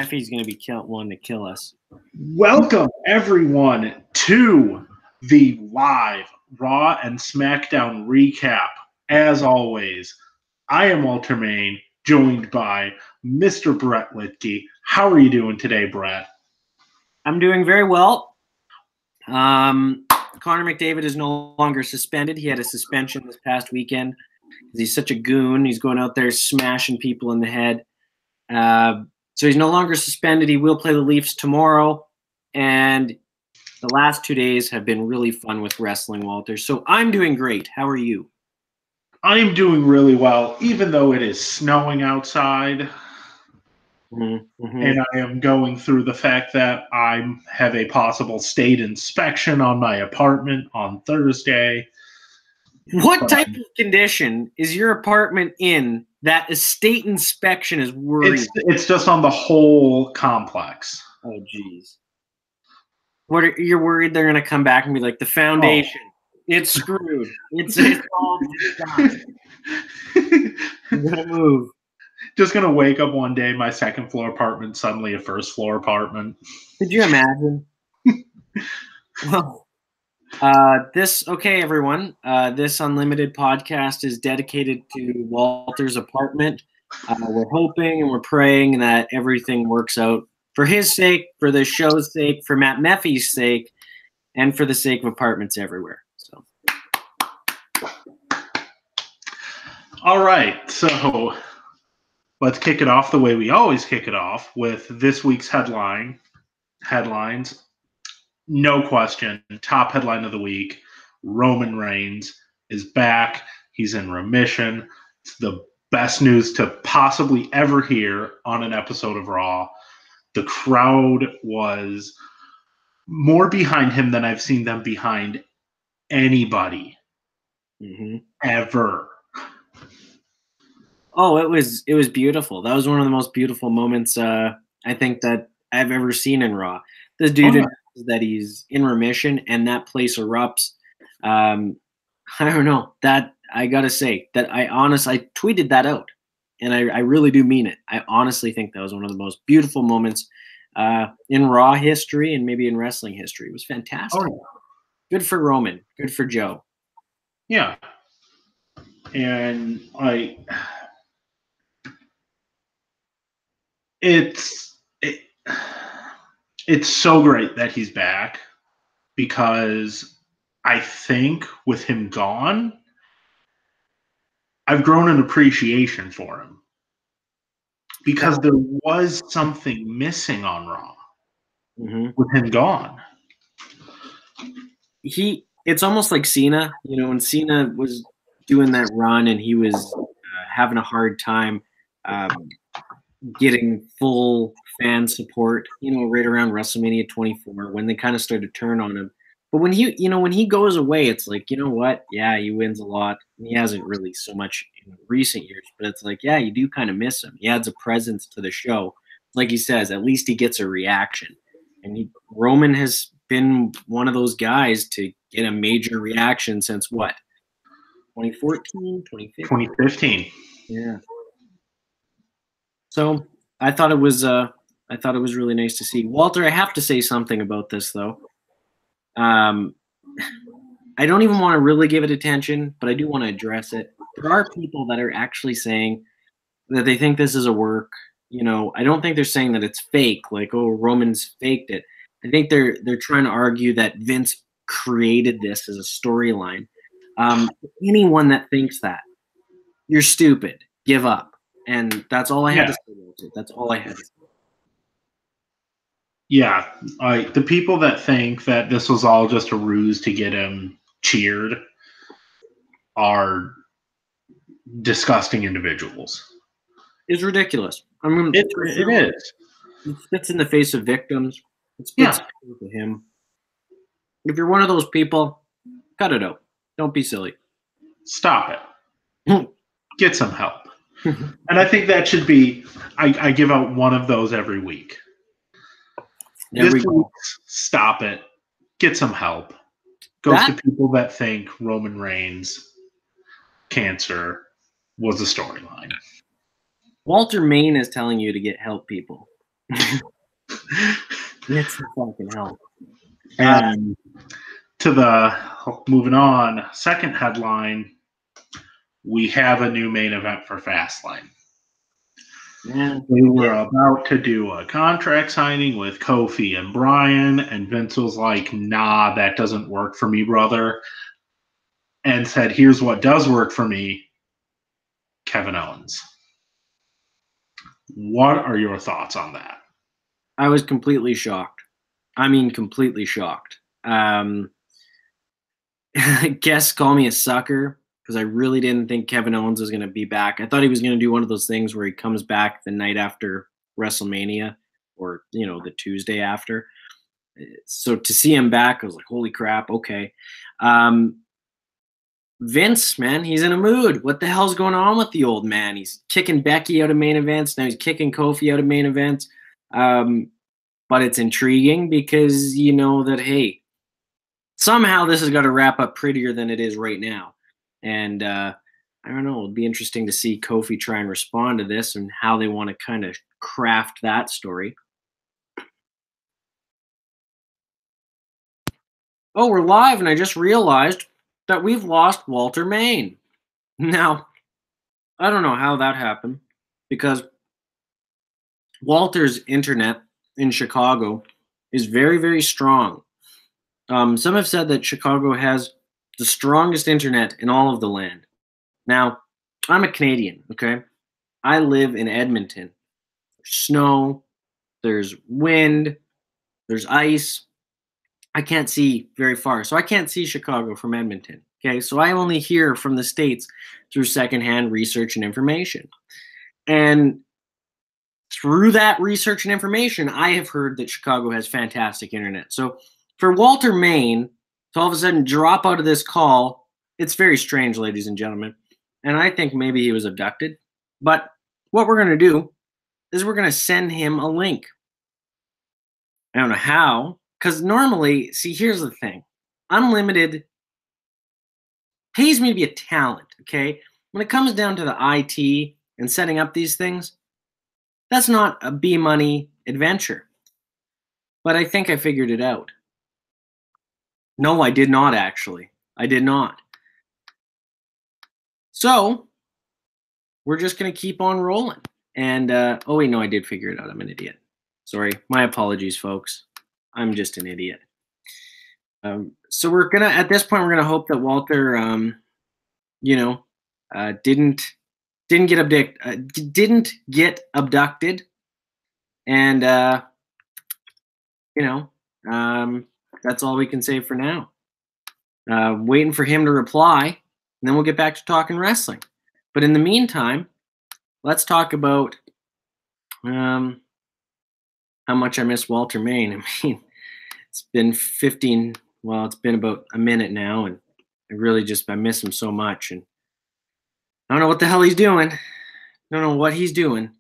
Effie's going to be wanting to kill us. Welcome, everyone, to the live Raw and Smackdown recap. As always, I am Walter Main, joined by Mr. Bret Litke. How are you doing today, Bret? I'm doing very well. Connor McDavid is no longer suspended. He had a suspension this past weekend because he's such a goon. He's going out there smashing people in the head. So he's no longer suspended. He will play the Leafs tomorrow. And the last 2 days have been really fun with wrestling, Walter. So I'm doing great. How are you? I'm doing really well, even though it is snowing outside. And I am going through the fact that I have a possible state inspection on my apartment on Thursday. What type of condition is your apartment in that a state inspection is worried? It's just on the whole complex. Oh, geez. You're worried they're going to come back and be like, the foundation, it's screwed. It's all done. I'm going to move. Just going to wake up one day, my second floor apartment, suddenly a first floor apartment. Could you imagine? Well, everyone. This Unlimited podcast is dedicated to Walter's apartment. We're hoping and we're praying that everything works out for his sake, for the show's sake, for Matt Meffy's sake, and for the sake of apartments everywhere. So, all right. So let's kick it off the way we always kick it off, with this week's headlines. No question, top headline of the week, Roman Reigns is back. He's in remission. It's the best news to possibly ever hear on an episode of Raw. The crowd was more behind him than I've seen them behind anybody ever. Oh, it was beautiful. That was one of the most beautiful moments I think that I've ever seen in Raw. This dude that he's in remission and that place erupts. I don't know. That I gotta say that I tweeted that out, and I really do mean it. I honestly think that was one of the most beautiful moments in Raw history and maybe in wrestling history. It was fantastic. Oh, yeah. Good for Roman. Good for Joe. Yeah. And it's so great that he's back, because I think with him gone, I've grown an appreciation for him, because there was something missing on Raw with him gone. It's almost like Cena, when Cena was doing that run and he was having a hard time getting full fan support, right around WrestleMania 24, when they kind of started to turn on him. But when he goes away, it's like, you know what? Yeah, he wins a lot. He hasn't really so much in recent years, but it's like, yeah, you do kind of miss him. He adds a presence to the show. Like he says, at least he gets a reaction. And Roman has been one of those guys to get a major reaction since what? 2014, 2015? 2015. Yeah. So I thought it was really nice to see. Walter, I have to say something about this though. I don't even want to really give it attention, but I do want to address it. There are people that are actually saying that they think this is a work. I don't think they're saying that it's fake, like, oh, Roman's faked it. I think they're trying to argue that Vince created this as a storyline. Anyone that thinks that, you're stupid. Give up. And that's all I had to say. That's all I had to say. Yeah, the people that think that this was all just a ruse to get him cheered are disgusting individuals. It's ridiculous. I mean, it is. It spits in the face of victims. It spits in the face of him. If you're one of those people, cut it out. Don't be silly. Stop it. Get some help. And I think that should be, I give out one of those every week. Stop it. Get some help. Goes to people that think Roman Reigns' cancer was a storyline. Walter Main is telling you to get help, people. It's the fucking hell. And to the moving on, second headline, we have a new main event for Fastlane. Man, they were about to do a contract signing with Kofi and Bryan, and Vince was like, nah, that doesn't work for me, brother. And said, here's what does work for me, Kevin Owens. What are your thoughts on that? I was completely shocked. I mean, completely shocked. Guests call me a sucker because I really didn't think Kevin Owens was going to be back. I thought he was going to do one of those things where he comes back the night after WrestleMania or, the Tuesday after. So to see him back, I was like, holy crap, okay. Vince, man, he's in a mood. What the hell's going on with the old man? He's kicking Becky out of main events. Now he's kicking Kofi out of main events. But it's intriguing because you know that, hey, somehow this has got to wrap up prettier than it is right now. And I don't know. It'll be interesting to see Kofi try and respond to this and how they want to kind of craft that story. Oh, we're live, and I just realized that we've lost Walter Main. Now, I don't know how that happened because Walter's internet in Chicago is very, very strong. Some have said that Chicago has the strongest internet in all of the land. Now, I'm a Canadian, okay? I live in Edmonton. There's snow, there's wind, there's ice. I can't see very far, so I can't see Chicago from Edmonton, okay? So I only hear from the States through secondhand research and information. And through that research and information, I have heard that Chicago has fantastic internet. So for Walter Main to all of a sudden drop out of this call, it's very strange, ladies and gentlemen. And I think maybe he was abducted. But what we're going to do is we're going to send him a link. I don't know how, because normally, see, here's the thing. Unlimited pays me to be a talent, okay? When it comes down to the IT and setting up these things, that's not a B-money adventure. But I think I figured it out. No, I did not, actually. I did not. So, we're just going to keep on rolling. And, oh, wait, no, I did figure it out. I'm an idiot. Sorry. My apologies, folks. I'm just an idiot. So we're going to, at this point, we're going to hope that Walter, didn't get abducted. And, that's all we can say for now. Waiting for him to reply, and then we'll get back to talking wrestling. But in the meantime, let's talk about how much I miss Walter Main. I mean, it's been it's been about a minute now, and I miss him so much. And I don't know what the hell he's doing. I don't know what he's doing.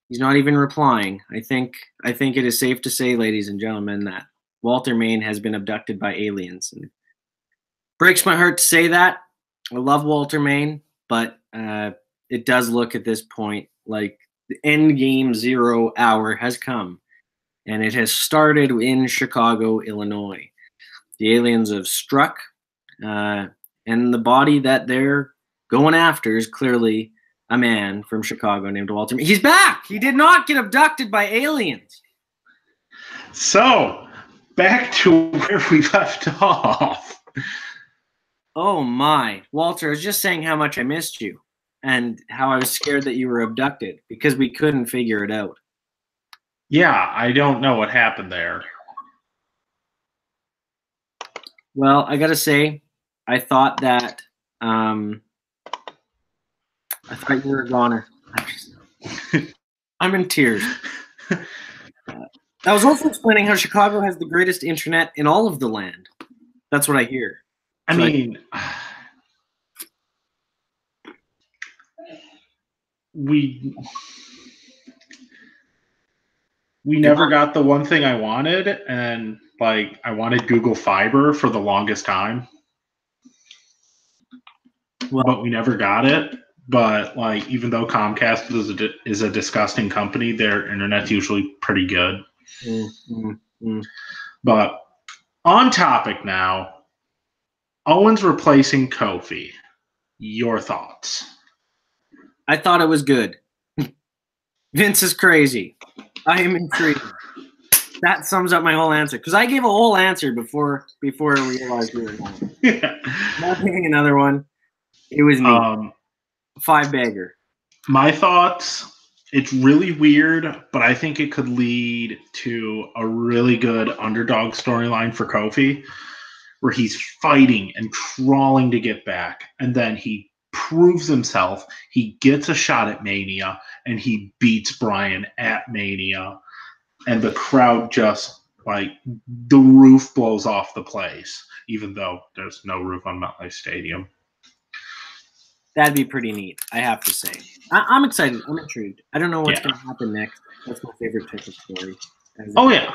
He's not even replying. I think it is safe to say, ladies and gentlemen, that Walter Main has been abducted by aliens. And it breaks my heart to say that. I love Walter Main, but it does look at this point like the end game 0 hour has come, and it has started in Chicago, Illinois. The aliens have struck, and the body that they're going after is clearly a man from Chicago named Walter Main. He's back! He did not get abducted by aliens. So, back to where we left off. Oh my. Walter, I was just saying how much I missed you and how I was scared that you were abducted because we couldn't figure it out. Yeah, I don't know what happened there. Well, I gotta say, I thought that I thought you were a goner. I'm in tears. I was also explaining how Chicago has the greatest internet in all of the land. That's what I hear. I mean, we never got the one thing I wanted, and I wanted Google Fiber for the longest time. Well, but we never got it. But like, even though Comcast is a disgusting company, their internet's usually pretty good. But on topic now, Owens replacing Kofi. Your thoughts? I thought it was good. Vince is crazy. I am intrigued. That sums up my whole answer. Because I gave a whole answer before I realized we were going. Yeah. Not giving another one. It was neat. 5-bagger. My thoughts, it's really weird, but I think it could lead to a really good underdog storyline for Kofi, where he's fighting and crawling to get back, and then he proves himself, he gets a shot at Mania, and he beats Bryan at Mania, and the crowd just, like, the roof blows off the place, even though there's no roof on MetLife Stadium. That'd be pretty neat, I have to say. I'm excited. I'm intrigued. I don't know what's going to happen next. That's my favorite type of story. Oh, yeah.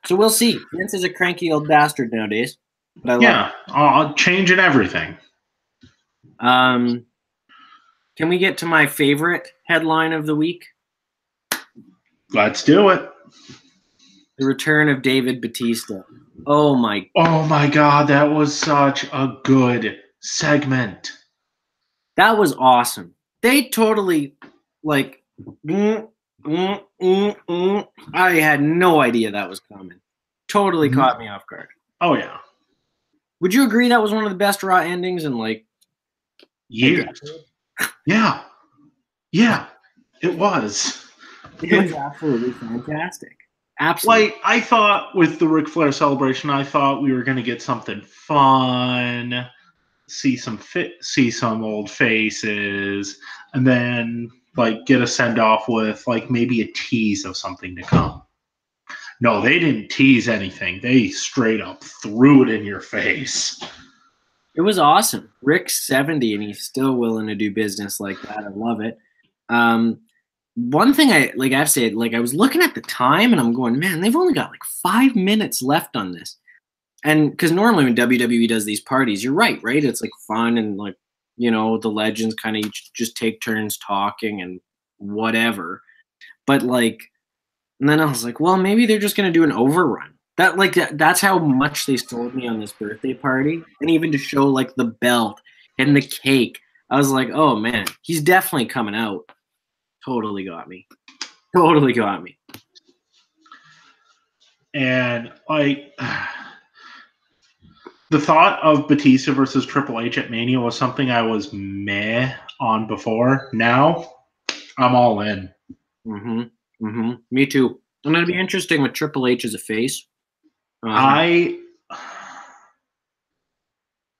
So we'll see. Vince is a cranky old bastard nowadays. But I love it. Changing everything. Can we get to my favorite headline of the week? Let's do it. The return of David Batista. Oh my God, that was such a good segment. That was awesome. They totally, like, I had no idea that was coming. Totally caught me off guard. Oh, yeah. Would you agree that was one of the best Raw endings in, like, years? Yeah. Yeah, it was. It was absolutely fantastic. Absolutely. Like, I thought with the Ric Flair celebration, I thought we were going to get something fun, see some old faces, and then, like, get a send-off with, like, maybe a tease of something to come. No, they didn't tease anything. They straight up threw it in your face. It was awesome. Rick's 70 and he's still willing to do business like that. I love it. One thing I have to say, like, I was looking at the time and I'm going, man, they've only got like 5 minutes left on this. And because normally when WWE does these parties, you're right? It's like fun and, like, you know, the legends kind of just take turns talking and whatever. But, like, and then I was like, well, maybe they're just going to do an overrun. That's how much they sold me on this birthday party. And even to show, like, the belt and the cake, I was like, oh man, he's definitely coming out. Totally got me. And, like, the thought of Batista versus Triple H at Mania was something I was meh on before. Now, I'm all in. Me too. And it'll be interesting with Triple H as a face. I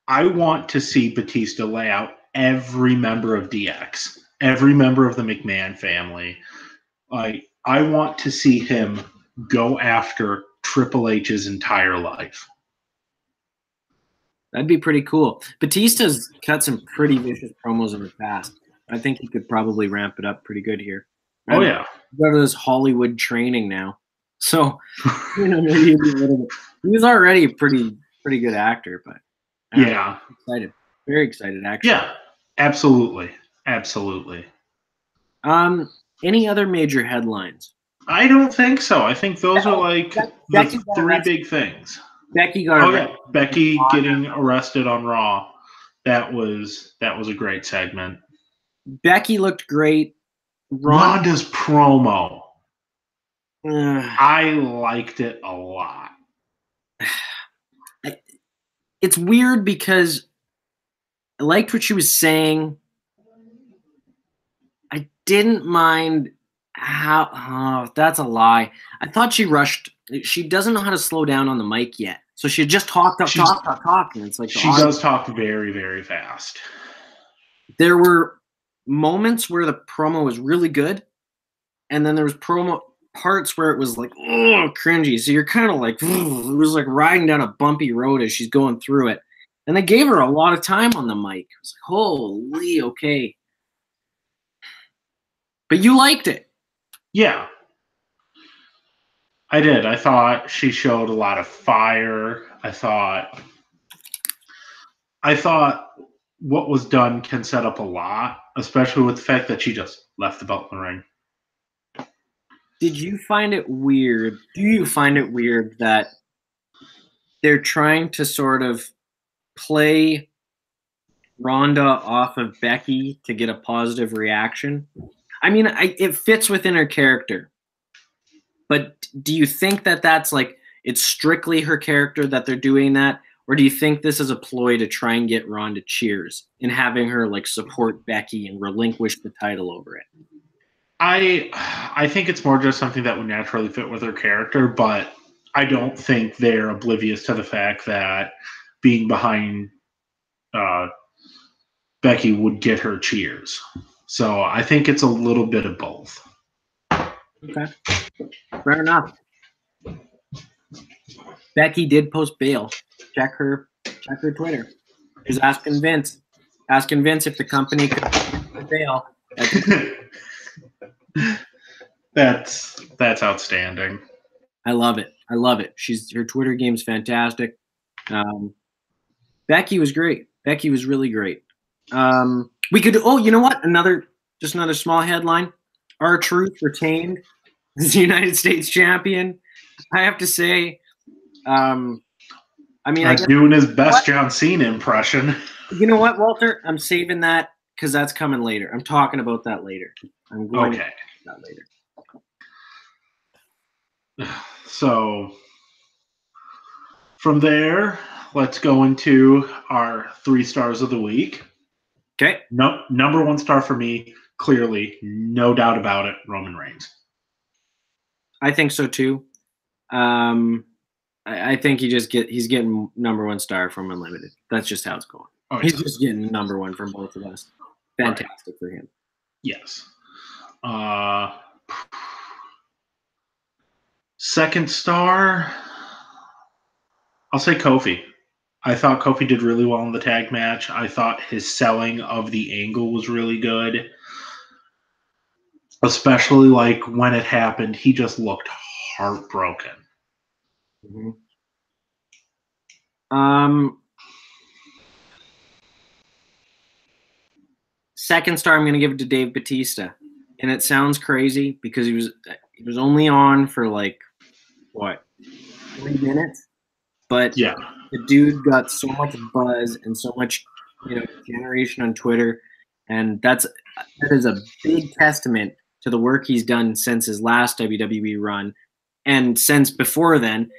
want to see Batista lay out every member of DX, every member of the McMahon family. Like, I want to see him go after Triple H's entire life. That'd be pretty cool. Batista's cut some pretty vicious promos in the past. I think he could probably ramp it up pretty good here. Oh, yeah. Go to this Hollywood training now. So, you know, maybe he'll be a little bit. He was already a pretty good actor, but yeah. I'm excited. Very excited, actually. Yeah, absolutely. Any other major headlines? I don't think so. I think those are like the three big things. Becky got arrested. Yeah. Becky getting arrested on Raw. That was a great segment. Becky looked great. Ronda's promo. I liked it a lot. It's weird because I liked what she was saying. I didn't mind how. Oh, that's a lie. I thought she rushed. She doesn't know how to slow down on the mic yet. So she just talked. And it's like she does talk very, very fast. There were moments where the promo was really good, and then there was promo parts where it was like, oh, cringy. So you're kind of like, it was like riding down a bumpy road as she's going through it. And they gave her a lot of time on the mic. It was like, holy, okay. But you liked it. Yeah. I did. I thought she showed a lot of fire. I thought what was done can set up a lot, especially with the fact that she just left the belt in the ring. Did you find it weird? Do you find it weird that they're trying to sort of play Ronda off of Becky to get a positive reaction? I mean, it fits within her character. But do you think that that's like it's strictly her character that they're doing that? Or do you think this is a ploy to try and get Ronda cheers and having her like support Becky and relinquish the title over it? I think it's more just something that would naturally fit with her character, but I don't think they're oblivious to the fact that being behind Becky would get her cheers. So I think it's a little bit of both. Okay. Fair enough. Becky did post bail. Check her Twitter. She's asking Vince if the company could bail. That's outstanding. I love it. Her Twitter game's fantastic. Becky was great. Becky was really great. We could. Oh, you know what? Another small headline. R-Truth retained as the United States champion. I have to say, doing his best John Cena impression. You know what, Walter? I'm saving that because that's coming later. I'm talking about that later. I'm going to talk about that later. So from there, let's go into our 3 stars of the week. Okay. Number 1 star for me, clearly, no doubt about it, Roman Reigns. I think so too. I think he's getting number 1 star from Unlimited. That's just how it's going. Oh, he's just getting number 1 from both of us. Fantastic for him. Yes. 2nd star, I'll say Kofi. I thought Kofi did really well in the tag match. I thought his selling of the angle was really good. Especially like when it happened, he just looked heartbroken. Mm-hmm. 2nd star, I'm going to give it to Dave Bautista. And it sounds crazy because he was only on for like, 3 minutes? But yeah, the dude got so much buzz and so much, generation on Twitter. And that is a big testament to the work he's done since his last WWE run and since before then,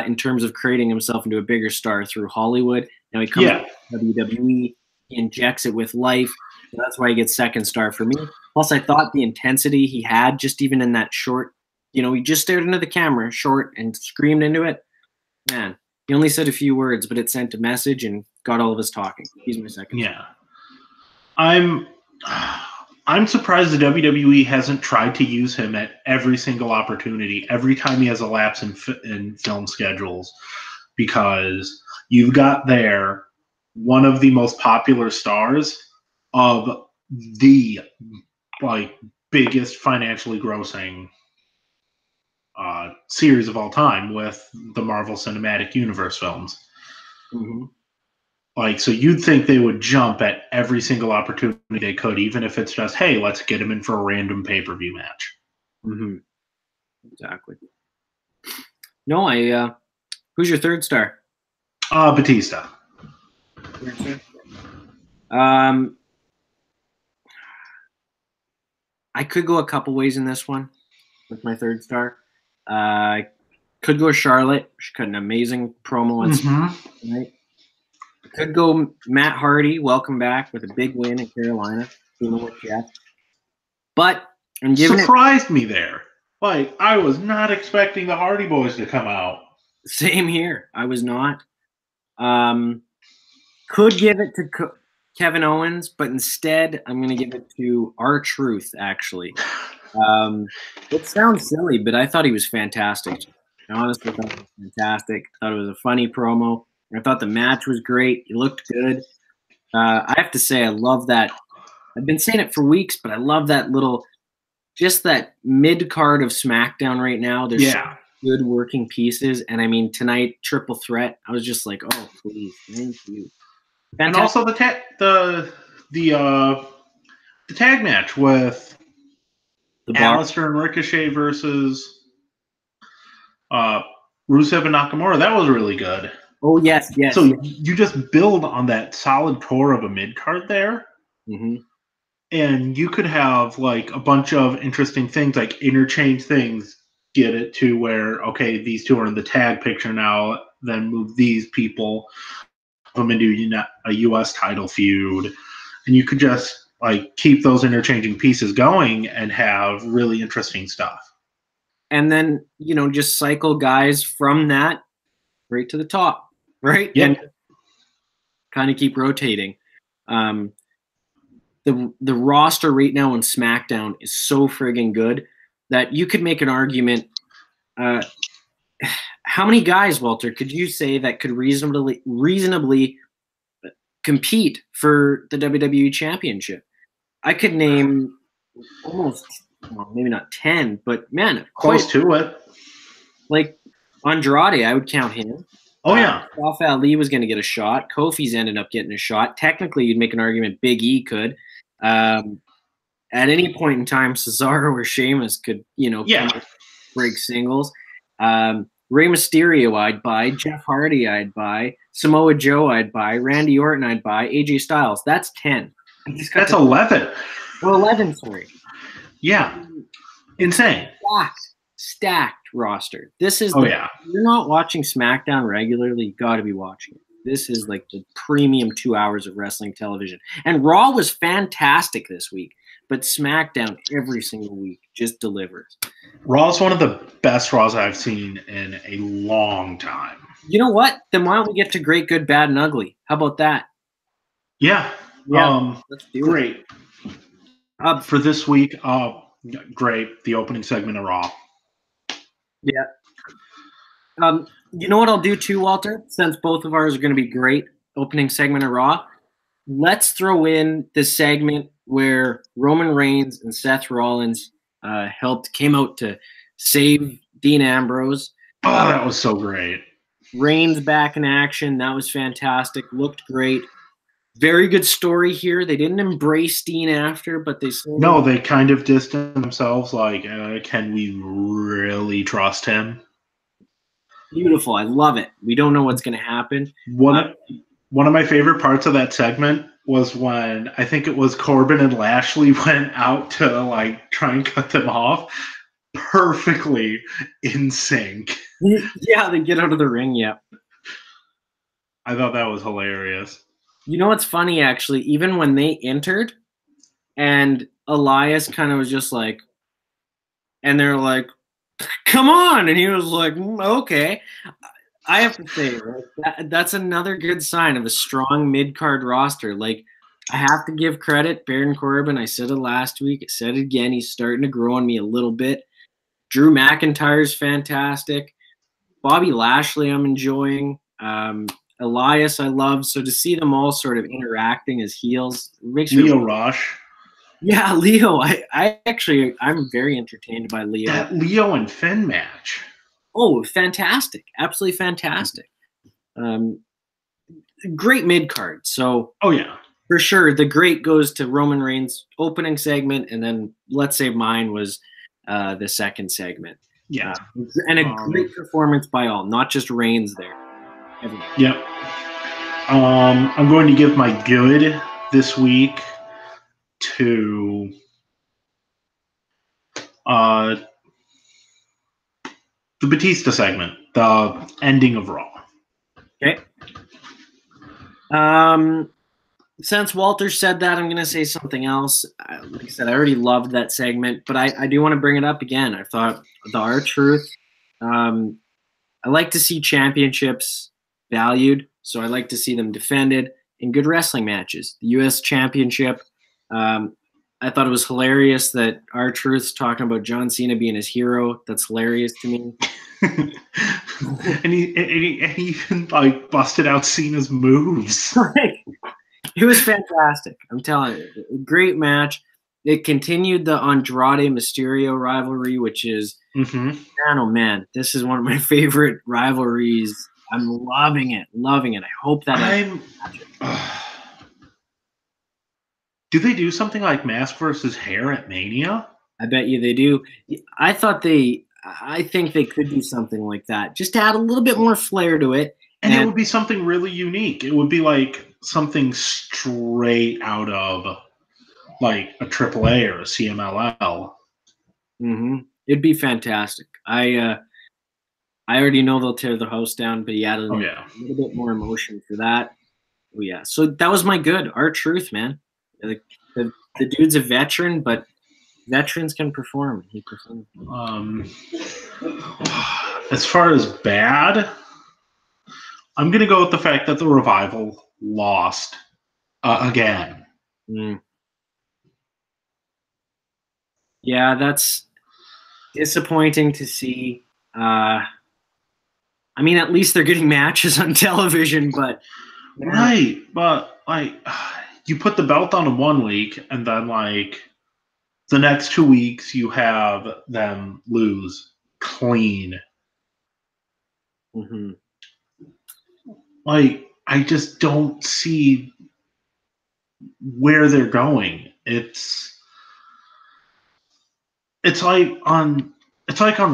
in terms of creating himself into a bigger star through Hollywood. Now he comes to WWE, he injects it with life. So that's why he gets 2nd star for me. Plus, I thought the intensity he had, just even in that short, he just stared into the camera, short, and screamed into it. Man, he only said a few words, but it sent a message and got all of us talking. He's my 2nd. Yeah. I'm surprised the WWE hasn't tried to use him at every single opportunity, every time he has a lapse in film schedules, because you've got there one of the most popular stars of the biggest financially grossing series of all time with the Marvel Cinematic Universe films. Mm-hmm. So you'd think they would jump at every single opportunity they could, even if it's just, hey, let's get him in for a random pay-per-view match. Mm-hmm. Exactly. No, who's your 3rd star? Batista. I could go a couple ways in this one with my 3rd star. I could go Charlotte. She cut an amazing promo on tonight. Could go Matt Hardy, welcome back with a big win in Carolina. But I'm giving surprised me there. I was not expecting the Hardy Boys to come out. Same here. I was not. Could give it to Kevin Owens, but instead I'm going to give it to R-Truth, actually. It sounds silly, but I thought he was fantastic. I honestly thought it was fantastic. I thought it was a funny promo. I thought the match was great. He looked good. I have to say, I love that. I've been saying it for weeks, but I love that just that mid-card of SmackDown right now. There's some good working pieces. And I mean, tonight, triple threat. I was just like, oh, please, thank you. And also the tag match with Alistair and Ricochet versus Rusev and Nakamura. That was really good. Oh, yes. So you just build on that solid core of a mid-card there. Mm-hmm. And you could have like a bunch of interesting things, like interchange things, get it to where, okay, these two are in the tag picture now, then move these people, them into a U.S. title feud. And you could just like keep those interchanging pieces going and have really interesting stuff. And then, just cycle guys from that right to the top, right? Yep. And kind of keep rotating. The roster right now on SmackDown is so friggin' good that you could make an argument. How many guys, Walter, could you say that could reasonably compete for the WWE Championship? I could name almost, maybe not 10, but man, close to it. Like Andrade, I would count him. Oh, yeah. Mustafa Ali was going to get a shot. Kofi's ended up getting a shot. Technically, you'd make an argument Big E could. At any point in time, Cesaro or Sheamus could, break singles. Rey Mysterio, I'd buy. Jeff Hardy, I'd buy. Samoa Joe, I'd buy. Randy Orton, I'd buy. AJ Styles, that's 10. That's 11. Well, 11, sorry. Yeah. Insane. Stacked roster. This is yeah. You're not watching SmackDown regularly, you got to be watching it. This is like the premium 2 hours of wrestling television. And Raw was fantastic this week, but SmackDown every single week just delivers. Raw is one of the best Raws I've seen in a long time. You know what? Then why don't we get to great, good, bad, and ugly? How about that? Yeah. Let's do great. For this week, great. The opening segment of Raw. Yeah. You know what I'll do too, Walter? Since both of ours are going to be great, opening segment of Raw, let's throw in the segment where Roman Reigns and Seth Rollins came out to save Dean Ambrose. Oh, that was so great. Reigns back in action. That was fantastic. Looked great. Very good story here. They didn't embrace Dean after, but they kind of distanced themselves. Like, can we really trust him? Beautiful. I love it. We don't know what's going to happen. One of my favorite parts of that segment was when I think it was Corbin and Lashley went out to like try and cut them off, perfectly in sync. Yeah, they get out of the ring. Yeah. I thought that was hilarious. You know what's funny, actually? Even when they entered and Elias kind of was just like, and they're like, come on. And he was like, okay. I have to say, that's another good sign of a strong mid-card roster. Like, I have to give credit, Baron Corbin. I said it last week. I said it again. He's starting to grow on me a little bit. Drew McIntyre's fantastic. Bobby Lashley, I'm enjoying. Elias, I love. So to see them all sort of interacting as heels makes me. Leo Rush. Yeah, Leo. I'm very entertained by Leo. That Leo and Finn match. Oh, fantastic. Absolutely fantastic. Great mid-card. So, oh, yeah. For sure, the great goes to Roman Reigns' opening segment, and then let's say mine was the second segment. Yeah. And a great performance by all, not just Reigns there. Everyone. Yep. I'm going to give my good this week to the Batista segment, the ending of Raw. Okay. Since Walter said that, I'm going to say something else. Like I said, I already loved that segment, but I do want to bring it up again. I thought the R-Truth, I like to see championships valued, so I like to see them defended in good wrestling matches. The U.S. Championship, I thought it was hilarious that R-Truth's talking about John Cena being his hero. That's hilarious to me. and he even like busted out Cena's moves. It was fantastic. I'm telling you, great match. It continued the Andrade Mysterio rivalry, which is man, oh man, this is one of my favorite rivalries I'm loving it. I hope that do they do something like mask versus hair at Mania? I bet you they do. I think they could do something like that, just to add a little bit more flair to it. And it would be something really unique. It would be like something straight out of like a AAA or a CMLL. Mm-hmm. It'd be fantastic. I already know they'll tear the house down, but yeah, a little bit more emotion for that. Oh yeah. So that was my good. R-Truth, man. The dude's a veteran, but veterans can perform. He performed. As far as bad, I'm going to go with the fact that the Revival lost again. Mm. Yeah, that's disappointing to see. I mean, at least they're getting matches on television, but right. But like, you put the belt on in 1 week, and then like the next 2 weeks, you have them lose clean. Mm-hmm. Like, I just don't see where they're going. It's like on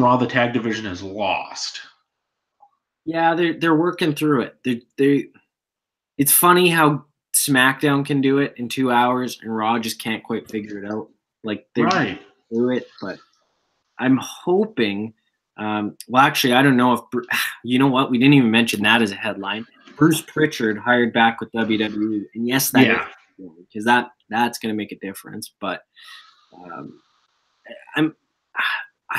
Raw, the tag division is lost. Yeah, they're working through it. They it's funny how SmackDown can do it in 2 hours and Raw just can't quite figure it out. Like they're through it, but I'm hoping. Well, actually, I don't know if you know what, we didn't even mention that as a headline. Bruce Pritchard hired back with WWE, and yes, that is because that's going to make a difference. But I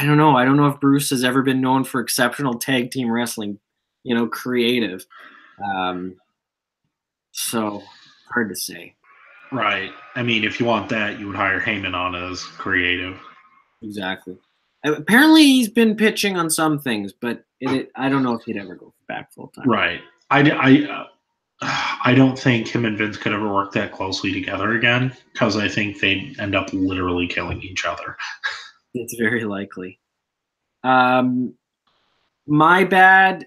don't know. I don't know if Bruce has ever been known for exceptional tag team wrestling, creative. So hard to say. Right. I mean, if you want that, you would hire Heyman on as creative. Exactly. Apparently, he's been pitching on some things, but I don't know if he'd ever go back full time. Right. I don't think him and Vince could ever work that closely together again because I think they'd end up literally killing each other. It's very likely. My bad.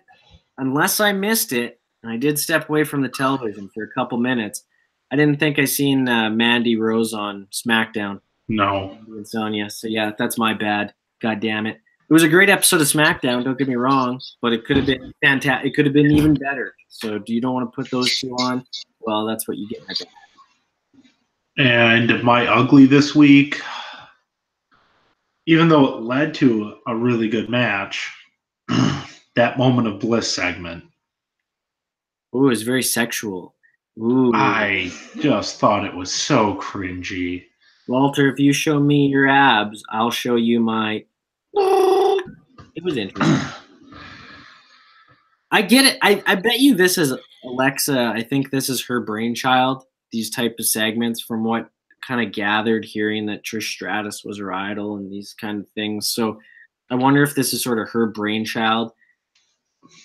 Unless I missed it, and I did step away from the television for a couple minutes. I didn't think I seen Mandy Rose on SmackDown. No. Sonya. So yeah, that's my bad. God damn it. It was a great episode of SmackDown, don't get me wrong, but it could have been fantastic. It could have been even better. So do you don't want to put those two on? Well, that's what you get, my bad. And my ugly this week, even though it led to a really good match, that Moment of Bliss segment. Ooh, it was very sexual. Ooh. I just thought it was so cringy. Walter, if you show me your abs, I'll show you my. It was interesting. I get it. I bet you this is Alexa. I think this is her brainchild. These type of segments, from what kind of gathered hearing that Trish Stratus was her idol and these kind of things. So I wonder if this is sort of her brainchild.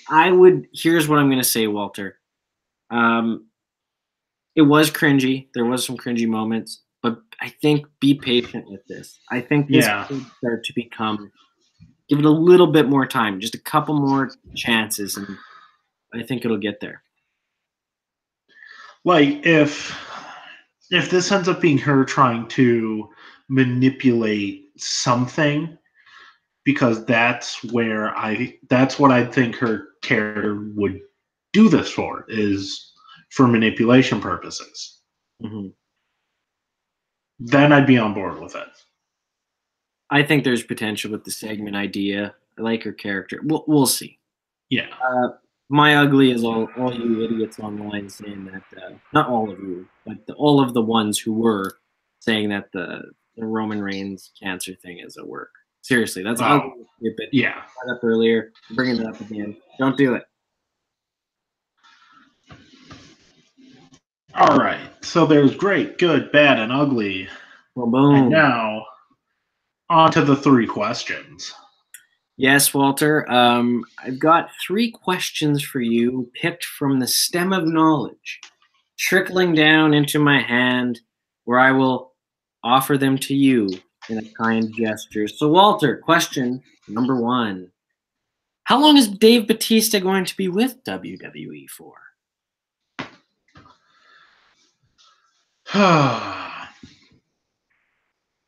Here's what I'm going to say, Walter. It was cringy. There was some cringy moments, but I think be patient with this. I think this could start to become. Give it a little bit more time, just a couple more chances, and I think it'll get there. Like if this ends up being her trying to manipulate something, because that's what I think her character would do this for, is for manipulation purposes. Mm-hmm. Then I'd be on board with it. I think there's potential with the segment idea. I like her character. We'll see. Yeah. My ugly is all you idiots online saying that, not all of you, but all of the ones who were saying that the Roman Reigns cancer thing is a work. Seriously, that's ugly. Yeah. Brought up earlier, bringing it up again. Don't do it. All right. So there's great, good, bad, and ugly. Well, boom. And now, on to the 3 questions. Yes, Walter. I've got 3 questions for you, picked from the stem of knowledge, trickling down into my hand, where I will offer them to you in a kind gesture. So, Walter, question number 1. How long is Dave Bautista going to be with WWE for? I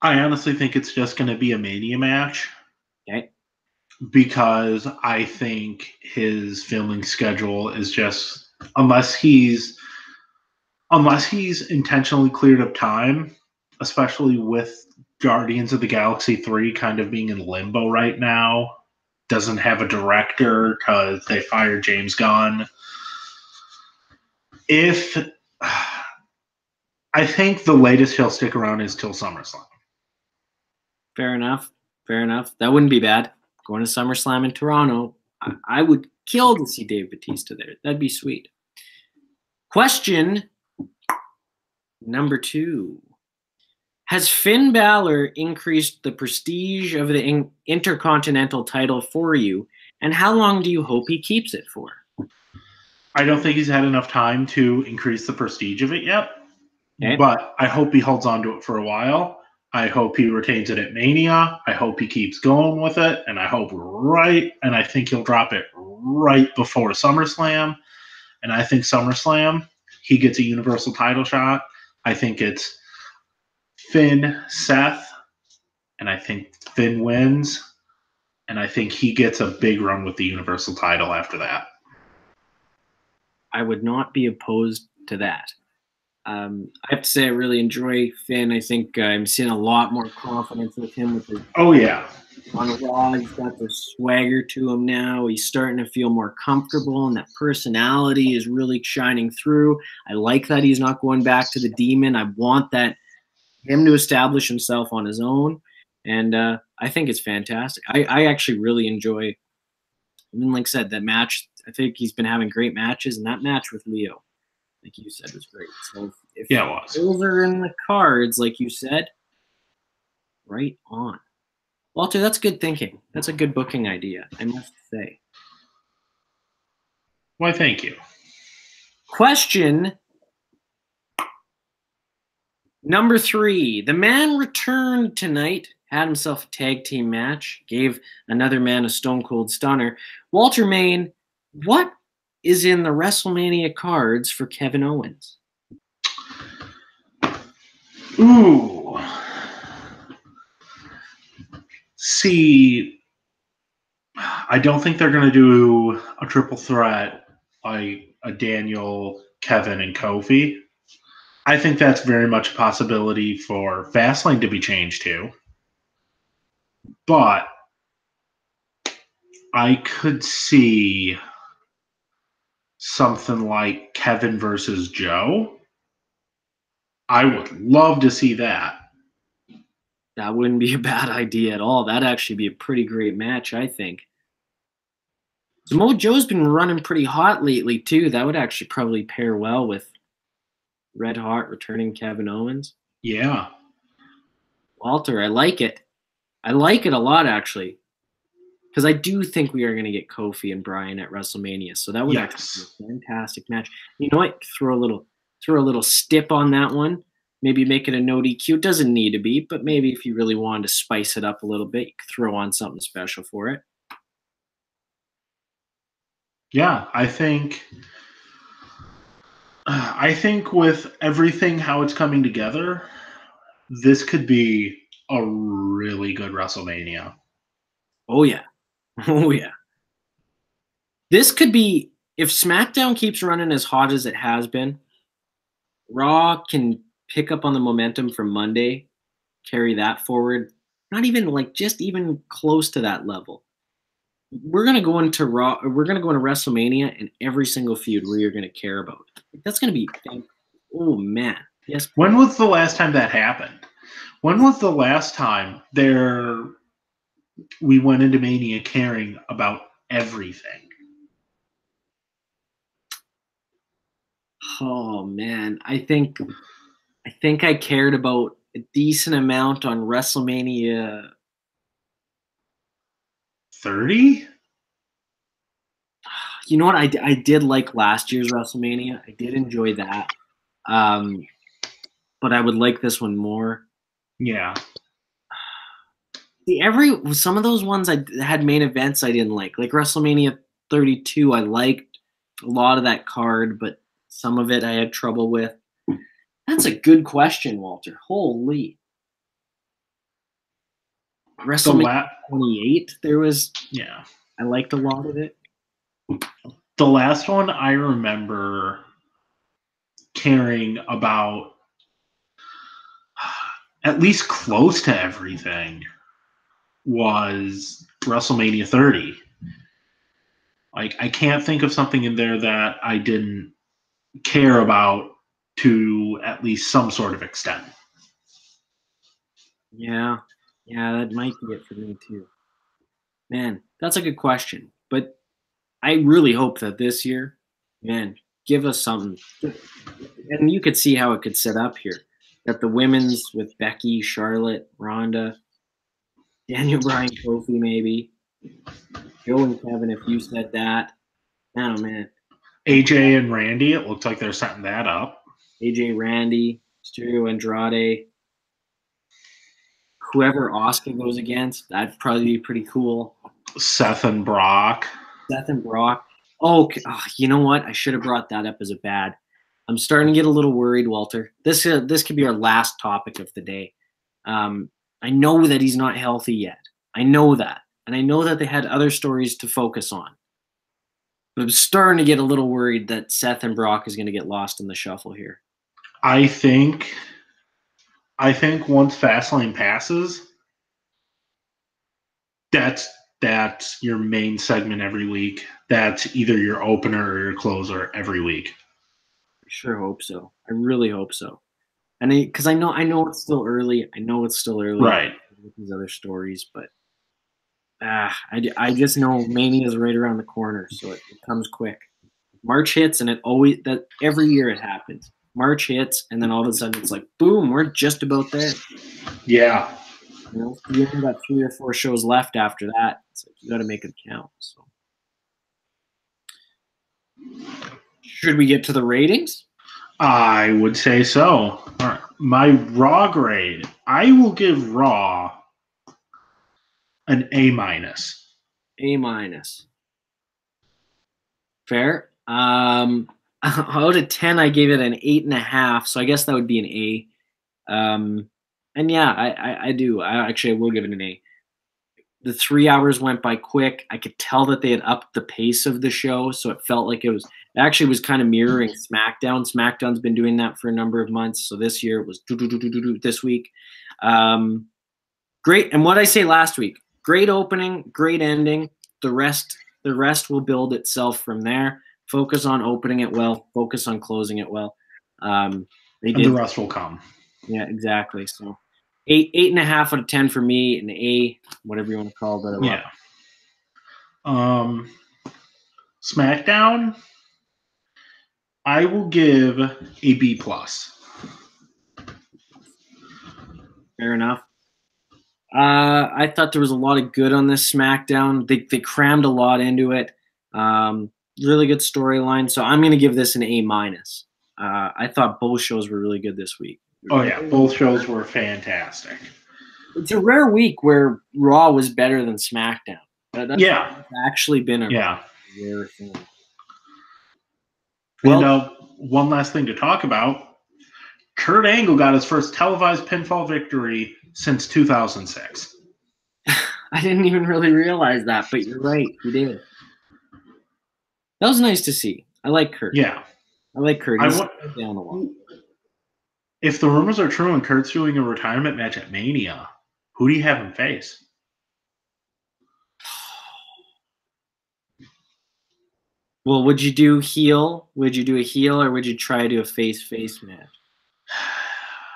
honestly think it's just going to be a Mania match. Okay. Because I think his filming schedule is just unless he's intentionally cleared up time, especially with Guardians of the Galaxy 3 kind of being in limbo right now, doesn't have a director because they fired James Gunn. If I think the latest he'll stick around is till SummerSlam. Fair enough. Fair enough. That wouldn't be bad. Going to SummerSlam in Toronto, I would kill to see Dave Bautista there. That'd be sweet. Question number 2. Has Finn Balor increased the prestige of the Intercontinental title for you, and how long do you hope he keeps it for? I don't think he's had enough time to increase the prestige of it yet, Okay. but I hope he holds on to it for a while. I hope he retains it at Mania. I hope he keeps going with it, and I think he'll drop it right before SummerSlam. And I think SummerSlam, he gets a Universal title shot. I think it's Finn, Seth, and I think Finn wins. And I think he gets a big run with the Universal title after that. I would not be opposed to that. I have to say I really enjoy Finn. I think I'm seeing a lot more confidence with him. Oh, yeah. On Raw, he's got the swagger to him now. He's starting to feel more comfortable, and that personality is really shining through. I like that he's not going back to the Demon. I want him to establish himself on his own, and I think it's fantastic. I actually really enjoy, like I said, that match. I think he's been having great matches, and that match with Leo, like you said, was great. So if Yeah, it was. those are in the cards, like you said, right on. Walter, that's good thinking. That's a good booking idea, I must say. Why, thank you. Question number 3. The man returned tonight, had himself a tag team match, gave another man a Stone Cold Stunner. Walter Main, what is in the WrestleMania cards for Kevin Owens? Ooh. See, I don't think they're going to do a triple threat like a Daniel, Kevin, and Kofi. I think that's very much a possibility for Fastlane to be changed to. But I could see something like Kevin versus Joe. I would love to see that. That wouldn't be a bad idea at all. That'd actually be a pretty great match, I think. Samoa Joe's been running pretty hot lately, too. That would actually probably pair well with Red Hot returning Kevin Owens. Yeah. Walter, I like it. I like it a lot, actually. Because I do think we are going to get Kofi and Bryan at WrestleMania. So that would actually be a fantastic match. You know what? Throw a little stip on that one. Maybe make it a no DQ. It doesn't need to be, but maybe if you really wanted to spice it up a little bit, you could throw on something special for it. Yeah, I think with everything how it's coming together, this could be a really good WrestleMania. Oh yeah. Oh yeah. This could be, if SmackDown keeps running as hot as it has been, Raw can pick up on the momentum from Monday, carry that forward. Not even just even close to that level. We're gonna go into Raw. We're gonna go into WrestleMania, and every single feud we are gonna care about. That's gonna be. Oh man, yes. When was the last time that happened? When was the last time we went into Mania caring about everything? Oh man, I think I cared about a decent amount on WrestleMania 30. You know what? I did like last year's WrestleMania. I did enjoy that. But I would like this one more. Yeah. See, some of those ones I had main events I didn't like WrestleMania 32. I liked a lot of that card, but some of it I had trouble with. That's a good question, Walter. Holy. WrestleMania 28, I liked a lot of it. The last one I remember caring about at least close to everything was WrestleMania 30. Like, I can't think of something in there that I didn't care about to at least some sort of extent. Yeah, that might be it for me too. Man, that's a good question. But I really hope that this year, man, give us something. And you could see how it could set up here. That the women's with Becky, Charlotte, Ronda, Daniel Bryan, Kofi, maybe. Joe and Kevin, if you said that. Oh, man. AJ and Randy, it looks like they're setting that up. AJ, Randy, Stereo Andrade. Whoever Oscar goes against, that'd probably be pretty cool. Seth and Brock. Oh, you know what? I should have brought that up as a bad. I'm starting to get a little worried, Walter. This could be our last topic of the day. I know that he's not healthy yet. I know that. And I know that they had other stories to focus on. But I'm starting to get a little worried that Seth and Brock is going to get lost in the shuffle here. I think once Fastlane passes, that's your main segment every week. That's either your opener or your closer every week. I sure hope so. I really hope so. And because I know it's still early. Right. With these other stories, but I just know Mania is right around the corner, so it comes quick. March hits, and every year it happens. March hits, and then all of a sudden it's like, boom, we're just about there. Yeah. You only got 3 or 4 shows left after that. It's like you got to make it count. So, should we get to the ratings? I would say so. All right. My Raw grade, I will give Raw an A-. A-. Fair. Out of 10, I gave it an 8.5. So I guess that would be an A. And yeah, I do. I will give it an A. The 3 hours went by quick. I could tell that they had upped the pace of the show, so it felt like it actually was kind of mirroring SmackDown. SmackDown's been doing that for a number of months, so this year it was this week. Great, and what I say last week, great opening, great ending. The rest will build itself from there. Focus on opening it well. Focus on closing it well. The rest will come. Yeah, exactly. So 8.5 out of 10 for me, an A, whatever you want to call it. Yeah. SmackDown, I will give a B+. Fair enough. I thought there was a lot of good on this SmackDown. They crammed a lot into it. Really good storyline. So I'm going to give this an A-. I thought both shows were really good this week. Oh, yeah. Both shows were fantastic. It's a rare week where Raw was better than SmackDown. That's actually been a rare thing. Well, one last thing to talk about. Kurt Angle got his first televised pinfall victory since 2006. I didn't even really realize that, but you're right. He did. That was nice to see. I like Kurt. Yeah. I like Kurt. He's down a lot. If the rumors are true and Kurt's doing a retirement match at Mania, who do you have him face? Well, would you do heel? Would you do a heel, or would you try to do a face-face match?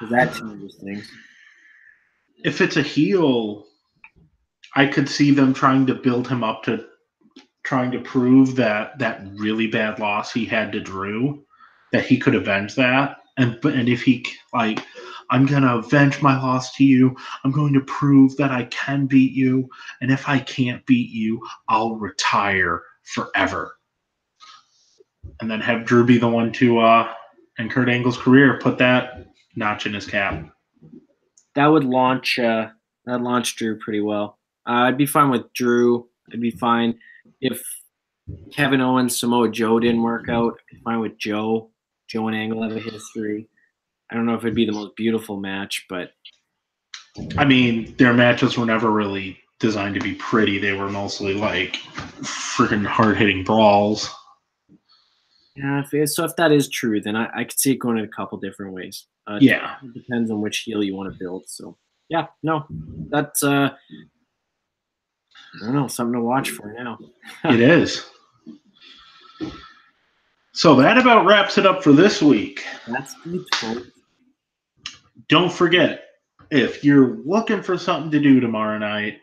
Because that changes things. If it's a heel, I could see them trying to build him up to trying to prove that really bad loss he had to Drew, that he could avenge that. And if he, like, I'm going to avenge my loss to you. I'm going to prove that I can beat you. And if I can't beat you, I'll retire forever. And then have Drew be the one to, in Kurt Angle's career, put that notch in his cap. That would launch That launched Drew pretty well. I'd be fine with Drew. I'd be fine if Kevin Owens, Samoa Joe didn't work out. I'd be fine with Joe. Joe and Angle have a history. I don't know if it'd be the most beautiful match, but I mean, their matches were never really designed to be pretty. They were mostly like freaking hard-hitting brawls. yeah. If that is true, then I could see it going in a couple different ways. Yeah. It depends on which heel you want to build. So yeah, no, that's I don't know, something to watch for now. It is. So that about wraps it up for this week. That's beautiful. Don't forget, if you're looking for something to do tomorrow night,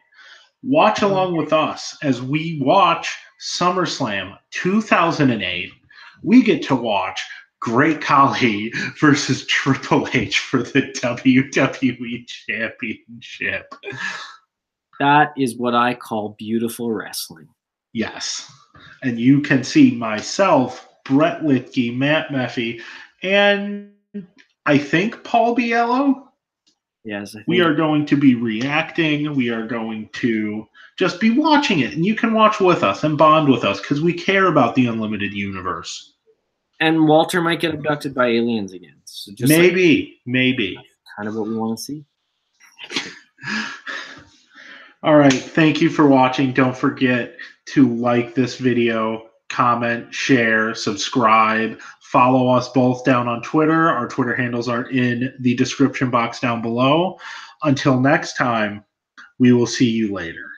watch along with us as we watch SummerSlam 2008. We get to watch Great Khali versus Triple H for the WWE Championship. That is what I call beautiful wrestling. Yes. And you can see myself, Brett Litke, Matt Meffy, and I think Paul Biello. Yes, We are going to be reacting. We are going to just be watching it. And you can watch with us and bond with us because we care about the Unlimited Universe. And Walter might get abducted by aliens again. So just maybe. That's kind of what we want to see. All right. Thank you for watching. Don't forget to like this video, comment, share, subscribe. Follow us both down on Twitter. Our Twitter handles are in the description box down below. Until next time, we will see you later.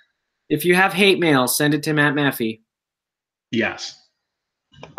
If you have hate mail, send it to Matt Maffey. Yes.